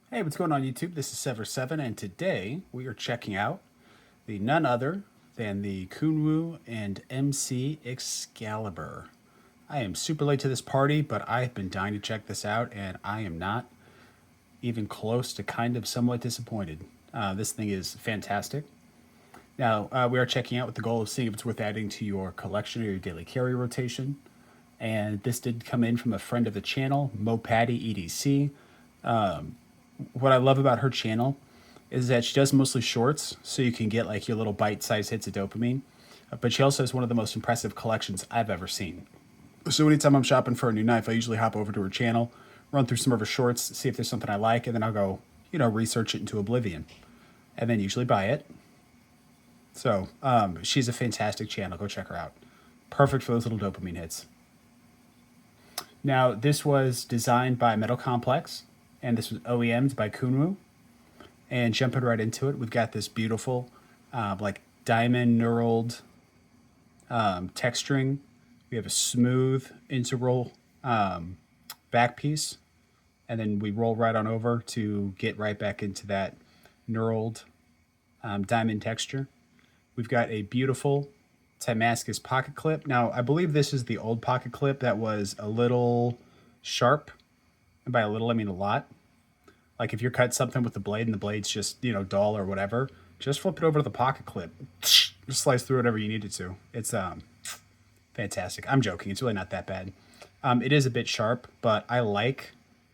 Hey, what's going on YouTube? This is Sever7, and today we are checking out the none other than the Kunwu and MC Excalibur. I am super late to this party, but I've been dying to check this out, and I am not even close to kind of somewhat disappointed. This thing is fantastic. Now, we are checking out with the goal of seeing if it's worth adding to your collection or your daily carry rotation. And this did come in from a friend of the channel, Mopatty EDC. What I love about her channel is that she does mostly shorts, so you can get like your little bite-sized hits of dopamine. But she also has one of the most impressive collections I've ever seen. So anytime I'm shopping for a new knife, I usually hop over to her channel, run through some of her shorts, see if there's something I like, and then I'll go, research it into oblivion, and then usually buy it. So she's a fantastic channel. Go check her out. Perfect for those little dopamine hits. Now, this was designed by Metal Complex, and this was OEM'd by Kunwu. And jumping right into it, we've got this beautiful, like diamond knurled texturing. We have a smooth integral back piece, and then we roll right on over to get right back into that knurled diamond texture. We've got a beautiful Damascus pocket clip. Now, I believe this is the old pocket clip that was a little sharp. And by a little, I mean a lot. Like if you cut something with the blade and the blade's just, dull or whatever, just flip it over to the pocket clip. Just slice through whatever you need it to. It's fantastic. I'm joking. It's really not that bad. It is a bit sharp, but I like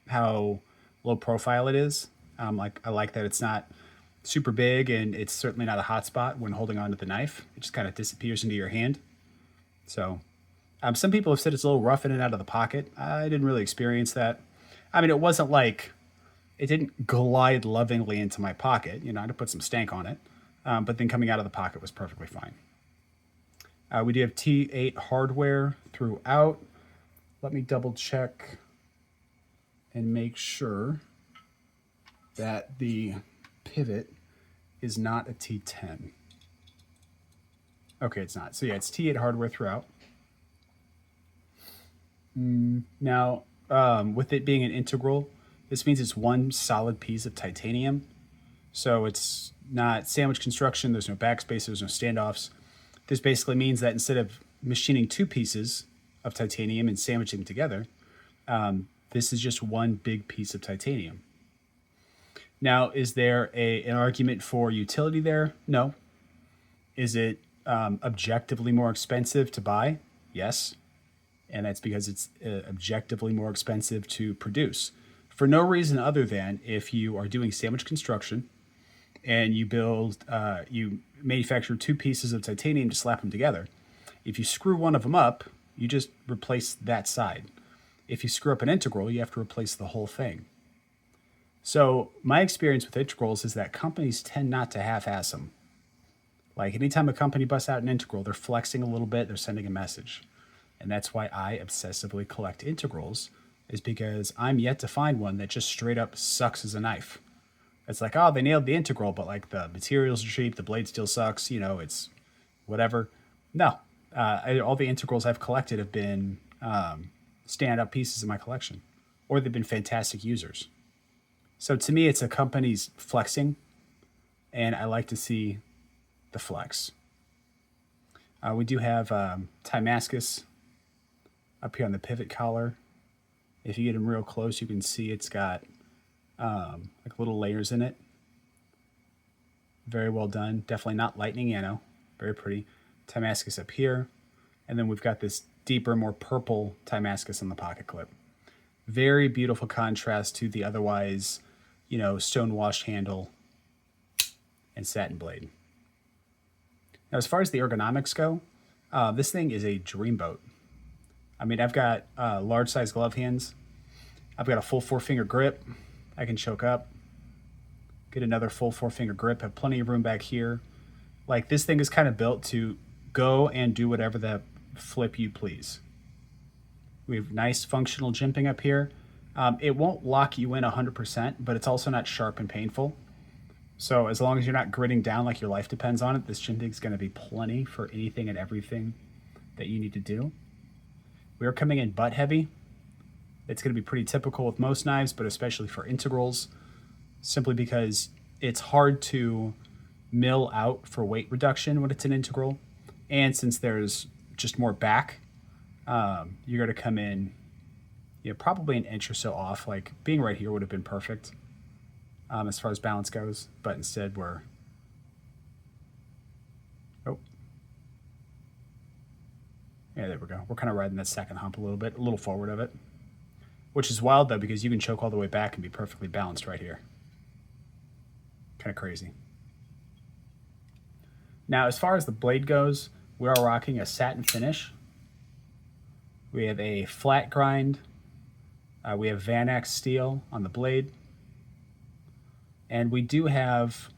how low profile it is. I like that it's not super big, and it's certainly not a hot spot when holding onto the knife. It just kind of disappears into your hand. So some people have said it's a little rough in and out of the pocket. I didn't really experience that. I mean, it wasn't like it didn't glide lovingly into my pocket. I had to put some stank on it. But then coming out of the pocket was perfectly fine. We do have T8 hardware throughout. Let me double check and make sure that the pivot is not a T10. Okay, it's not. So yeah, it's T8 hardware throughout. Now, with it being an integral, this means it's one solid piece of titanium. So it's not sandwich construction. There's no backspace. There's no standoffs. This basically means that instead of machining two pieces of titanium and sandwiching them together, this is just one big piece of titanium. Now, is there an argument for utility there? No. Is it objectively more expensive to buy? Yes. And that's because it's objectively more expensive to produce. For no reason other than if you are doing sandwich construction and you manufacture two pieces of titanium to slap them together. If you screw one of them up, you just replace that side. If you screw up an integral, you have to replace the whole thing. So my experience with integrals is that companies tend not to half-ass them. Like anytime a company busts out an integral, they're flexing a little bit, they're sending a message. And that's why I obsessively collect integrals, is because I'm yet to find one that just straight up sucks as a knife. It's like, oh, they nailed the integral, but like the materials are cheap, the blade still sucks, it's whatever. No, all the integrals I've collected have been stand-up pieces in my collection, or they've been fantastic users. So to me, it's a company's flexing, and I like to see the flex. We do have Damascus up here on the pivot collar. If you get them real close, you can see it's got like little layers in it. Very well done. Definitely not lightning anno. Very pretty. Damascus up here. And then we've got this deeper, more purple Damascus on the pocket clip. Very beautiful contrast to the otherwise, stone washed handle and satin blade. Now, as far as the ergonomics go, this thing is a dreamboat. I mean, I've got large size glove hands. I've got a full 4-finger grip. I can choke up, get another full 4-finger grip, have plenty of room back here. Like this thing is kind of built to go and do whatever the flip you please. We have nice functional jimping up here. It won't lock you in 100%, but it's also not sharp and painful. So as long as you're not gritting down like your life depends on it, this jimping is going to be plenty for anything and everything that you need to do. We are coming in butt heavy. It's going to be pretty typical with most knives, but especially for integrals. simply because it's hard to mill out for weight reduction when it's an integral. And since there's just more back, you're going to come in, probably an inch or so off. Like being right here would have been perfect as far as balance goes, but instead we're, yeah, there we go. We're kind of riding that second hump a little forward of it, which is wild though, because you can choke all the way back and be perfectly balanced right here. Kind of crazy. Now, as far as the blade goes, we are rocking a satin finish. We have a flat grind. We have Vanax steel on the blade. And we do have,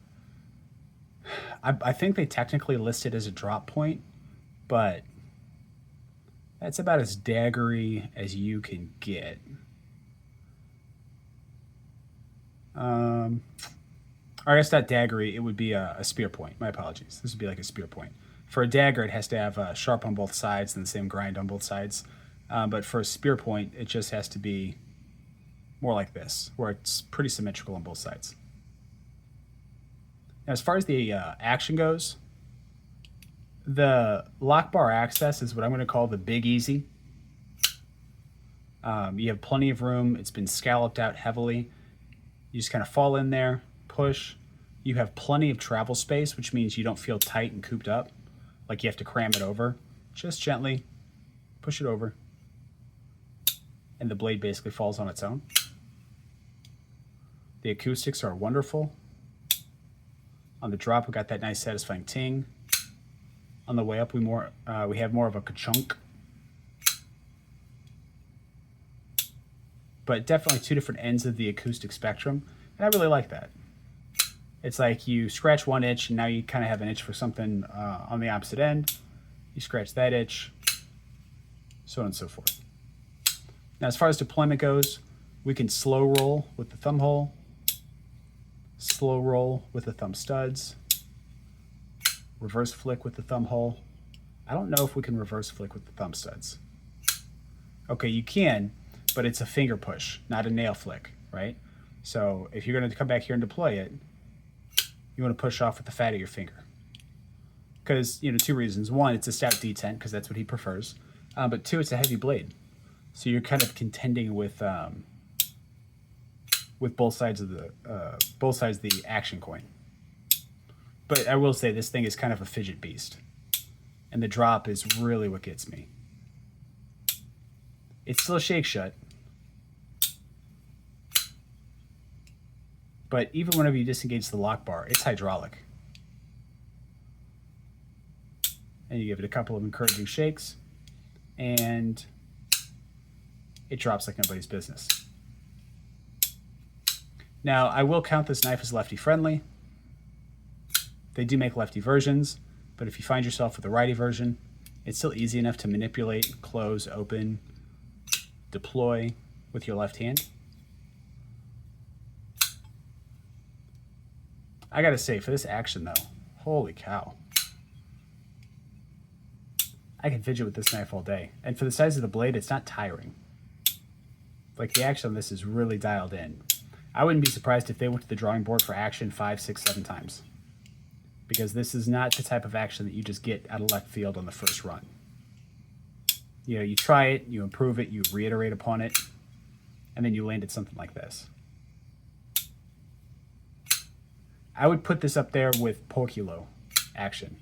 I think they technically list it as a drop point, but that's about as daggery as you can get. Or I guess not daggery, it would be a spear point. My apologies. This would be like a spear point. For a dagger, it has to have sharp on both sides and the same grind on both sides. But for a spear point, it just has to be more like this, where it's pretty symmetrical on both sides. Now, as far as the action goes, the lock bar access is what I'm going to call the big easy. You have plenty of room. It's been scalloped out heavily. You just kind of fall in there, push. You have plenty of travel space, which means you don't feel tight and cooped up, like you have to cram it over. Just gently push it over, and the blade basically falls on its own. The acoustics are wonderful. On the drop, we got that nice satisfying ting. On the way up, we have more of a ka-chunk. But definitely two different ends of the acoustic spectrum, and I really like that. It's like you scratch one itch, and now you kind of have an itch for something on the opposite end. You scratch that itch, so on and so forth. Now, as far as deployment goes, we can slow roll with the thumb hole, slow roll with the thumb studs, reverse flick with the thumb hole. I don't know if we can reverse flick with the thumb studs. Okay, you can, but it's a finger push, not a nail flick, right? So if you're going to come back here and deploy it, you want to push off with the fat of your finger. Because, two reasons. One, it's a stout detent, because that's what he prefers. But two, it's a heavy blade. So you're kind of contending with both sides of the action coin. But I will say this thing is kind of a fidget beast. And the drop is really what gets me. It's still shake shut. But even whenever you disengage the lock bar, it's hydraulic. And you give it a couple of encouraging shakes, and it drops like nobody's business. Now, I will count this knife as lefty friendly. They do make lefty versions, but if you find yourself with a righty version, it's still easy enough to manipulate, close, open, deploy with your left hand. I gotta say, for this action though, holy cow. I can fidget with this knife all day. And for the size of the blade, it's not tiring. Like, the action on this is really dialed in. I wouldn't be surprised if they went to the drawing board for action 5, 6, 7 times. Because this is not the type of action that you just get out of left field on the first run. You try it, you improve it, you reiterate upon it, and then you land at something like this. I would put this up there with Porculo action.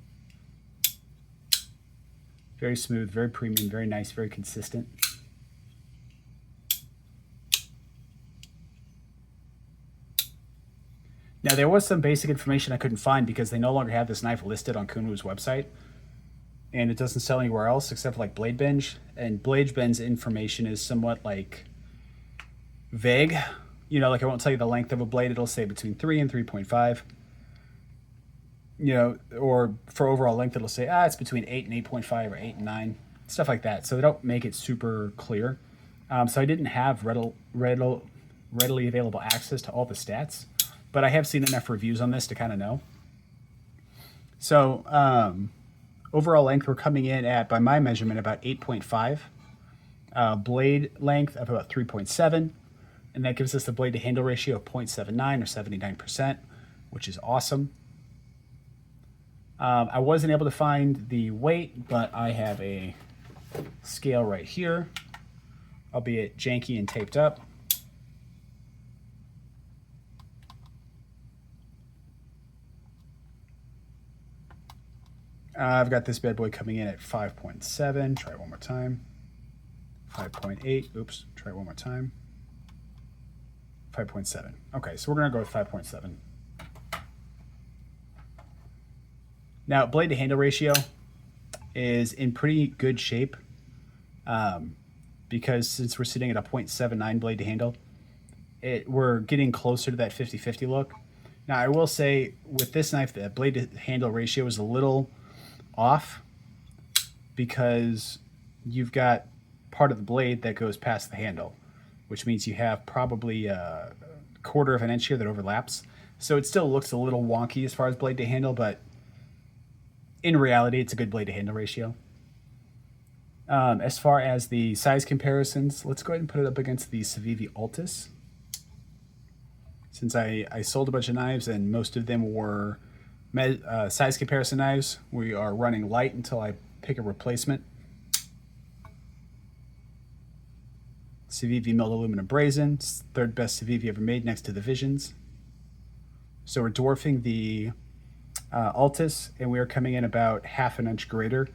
Very smooth, very premium, very nice, very consistent. Now, there was some basic information I couldn't find because they no longer have this knife listed on Kunwu's website. And it doesn't sell anywhere else except for like Blade Binge. And Blade Binge's information is somewhat like vague. Like I won't tell you the length of a blade. It'll say between 3 and 3.5. Or for overall length, it'll say, it's between 8 and 8.5 or 8 and 9. Stuff like that. So they don't make it super clear. So I didn't have readily available access to all the stats. But I have seen enough reviews on this to kind of know. So overall length, we're coming in at, by my measurement, about 8.5. Blade length of about 3.7. and that gives us the blade to handle ratio of 0.79 or 79%, which is awesome. I wasn't able to find the weight, but I have a scale right here, albeit janky and taped up. I've got this bad boy coming in at 5.7. Try it one more time. 5.8. Oops. Try it one more time. 5.7. Okay, so we're going to go with 5.7. Now, blade to handle ratio is in pretty good shape because since we're sitting at a 0.79 blade to handle, we're getting closer to that 50-50 look. Now, I will say with this knife, the blade to handle ratio is a little off because you've got part of the blade that goes past the handle, which means you have probably a quarter of an inch here that overlaps. So it still looks a little wonky as far as blade to handle, but in reality, it's a good blade to handle ratio. As far as the size comparisons, let's go ahead and put it up against the Civivi Altus. Since I sold a bunch of knives and most of them were size comparison knives, we are running light until I pick a replacement. Civivi milled aluminum brazen, third best Civivi ever made next to the Visions. So we're dwarfing the Altus, and we are coming in about half an inch greater.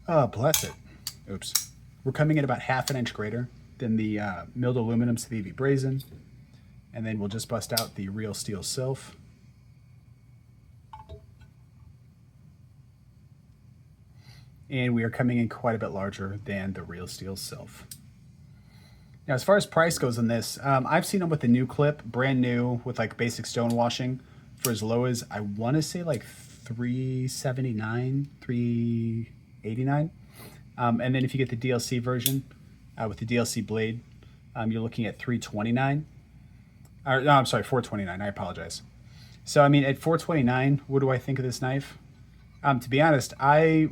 Oh, bless it. Oops. We're coming in about half an inch greater than the milled aluminum Civivi brazen. And then we'll just bust out the real steel Sylph. And we are coming in quite a bit larger than the real steel Sylph. Now, as far as price goes on this, I've seen them with the new clip, brand new, with like basic stone washing for as low as, I want to say like $379, $389. And then if you get the DLC version with the DLC blade, you're looking at $329. Or, no, I'm sorry, $429. I apologize. So, I mean, at $429, what do I think of this knife? To be honest, I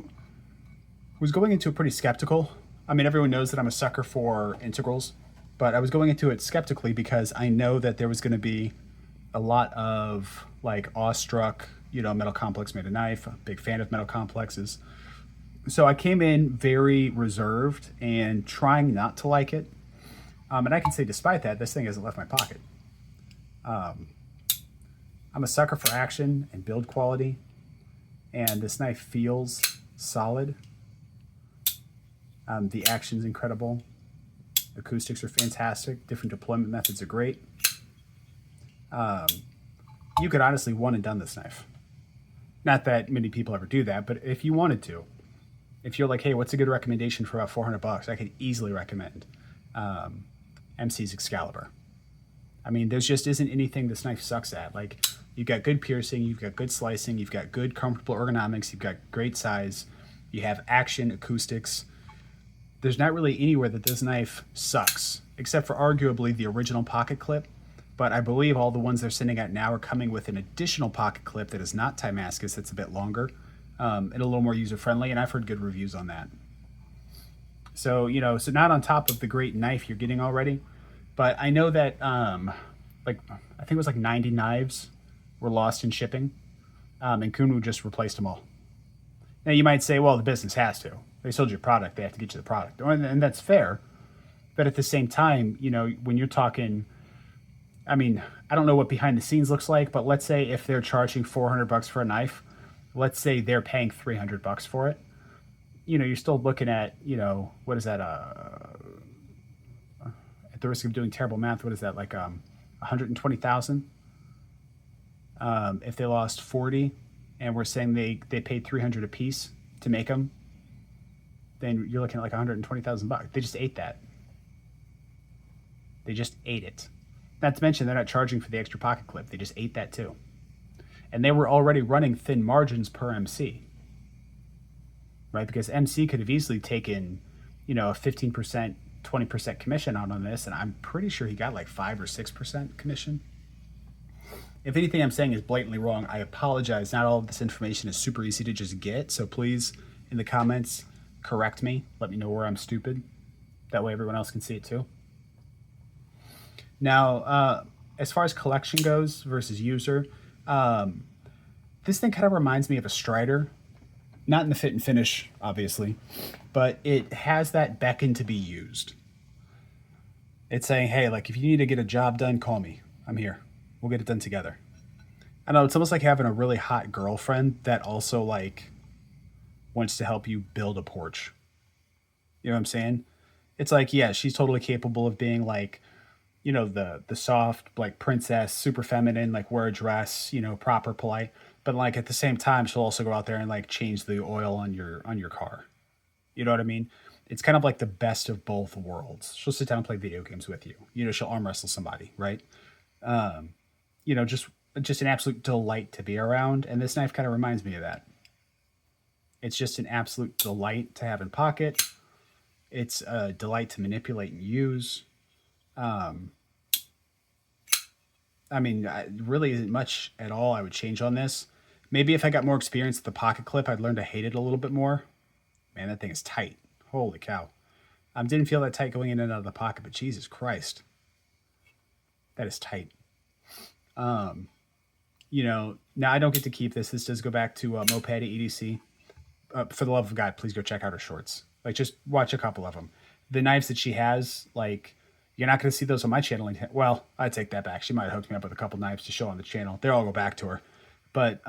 was going into it pretty skeptical. I mean, everyone knows that I'm a sucker for integrals, but I was going into it skeptically because I know that there was going to be a lot of like awestruck, metal complex made a knife. A big fan of metal complexes. So I came in very reserved and trying not to like it. And I can say despite that, this thing hasn't left my pocket. I'm a sucker for action and build quality, and this knife feels solid. The action's incredible. Acoustics are fantastic. Different deployment methods are great. You could honestly one and done this knife. Not that many people ever do that, but if you wanted to, if you're like, hey, what's a good recommendation for about $400? I could easily recommend MC's Excalibur. I mean, there just isn't anything this knife sucks at. Like, you've got good piercing, you've got good slicing, you've got good comfortable ergonomics, you've got great size, you have action, acoustics. There's not really anywhere that this knife sucks, except for arguably the original pocket clip. But I believe all the ones they're sending out now are coming with an additional pocket clip that is not Timascus, that's a bit longer, and a little more user-friendly, and I've heard good reviews on that. So, so not on top of the great knife you're getting already, but I know that, I think it was like 90 knives were lost in shipping, and Kunwu just replaced them all. Now, you might say, well, the business has to. They sold you a product, they have to get you the product. And that's fair. But at the same time, when you're talking, I mean, I don't know what behind the scenes looks like, but let's say if they're charging $400 for a knife, let's say they're paying $300 for it. You're still looking at, what is that? At the risk of doing terrible math, what is that? Like 120,000. If they lost 40, and we're saying they paid $300 a piece to make them, then you're looking at like 120,000 bucks. They just ate that. They just ate it. Not to mention they're not charging for the extra pocket clip. They just ate that too. And they were already running thin margins per MC. Right? Because MC could have easily taken, a 15%, 20% commission out on this, and I'm pretty sure he got like 5 or 6% commission. If anything I'm saying is blatantly wrong, I apologize. Not all of this information is super easy to just get, so please, in the comments, correct me. Let me know where I'm stupid. That way everyone else can see it too. Now, as far as collection goes versus user, this thing kind of reminds me of a Strider. Not in the fit and finish, obviously, but it has that beckon to be used. It's saying, hey, like if you need to get a job done, call me. I'm here. We'll get it done together. I know it's almost like having a really hot girlfriend that also like wants to help you build a porch. You know what I'm saying? It's like, yeah, she's totally capable of being like, the soft like princess, super feminine, like wear a dress, proper, polite. But like at the same time, she'll also go out there and like change the oil on your car. You know what I mean? It's kind of like the best of both worlds. She'll sit down and play video games with you. She'll arm wrestle somebody, right? Um, just an absolute delight to be around. And this knife kind of reminds me of that. It's just an absolute delight to have in pocket. It's a delight to manipulate and use. Um, I mean, really isn't much at all I would change on this. Maybe if I got more experience with the pocket clip, I'd learn to hate it a little bit more. Man, that thing is tight. Holy cow. Didn't feel that tight going in and out of the pocket, but Jesus Christ. That is tight. Now I don't get to keep this. This does go back to Moped EDC. For the love of God, please go check out her shorts. Like, just watch a couple of them. The knives that she has, like, you're not going to see those on my channel. Well, I take that back. She might have hooked me up with a couple knives to show on the channel. They all go back to her. But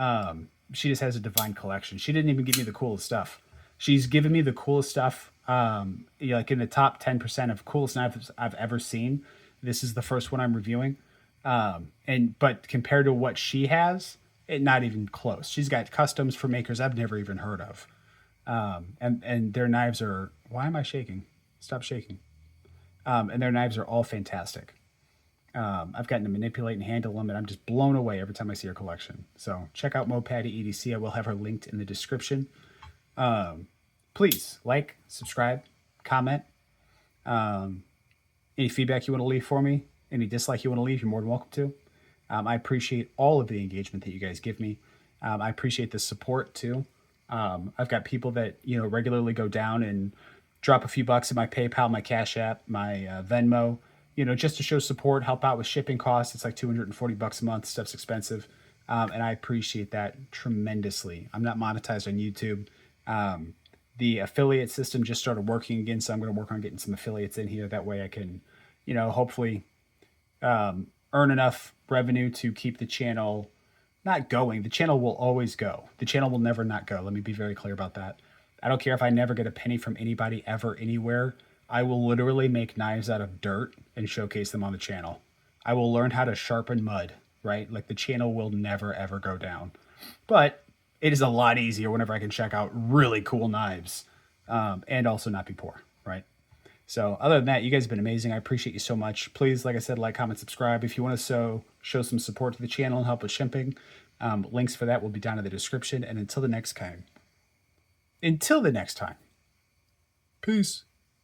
she just has a divine collection. She didn't even give me the coolest stuff. She's given me the coolest stuff. Like in the top 10% of coolest knives I've ever seen. This is the first one I'm reviewing. But compared to what she has, not even close. She's got customs for makers I've never even heard of. And their knives are, why am I shaking? Stop shaking. And their knives are all fantastic. I've gotten to manipulate and handle them, and I'm just blown away every time I see her collection. So check out Moped EDC. I will have her linked in the description. Please like, subscribe, comment. Any feedback you want to leave for me, any dislike you want to leave, you're more than welcome to. I appreciate all of the engagement that you guys give me. I appreciate the support too. I've got people that regularly go down and drop a few bucks in my PayPal, my Cashapp, my Venmo, just to show support, help out with shipping costs. It's like $240 a month. Stuff's expensive. And I appreciate that tremendously. I'm not monetized on YouTube. The affiliate system just started working again, so I'm going to work on getting some affiliates in here. That way I can, hopefully earn enough revenue to keep the channel not going. The channel will always go. The channel will never not go. Let me be very clear about that. I don't care if I never get a penny from anybody ever anywhere. I will literally make knives out of dirt and showcase them on the channel. I will learn how to sharpen mud, right? Like the channel will never ever go down. But it is a lot easier whenever I can check out really cool knives and also not be poor, right? So other than that, you guys have been amazing. I appreciate you so much. Please, like I said, like, comment, subscribe. If you want to show some support to the channel and help with shipping, links for that will be down in the description. And until the next time, peace.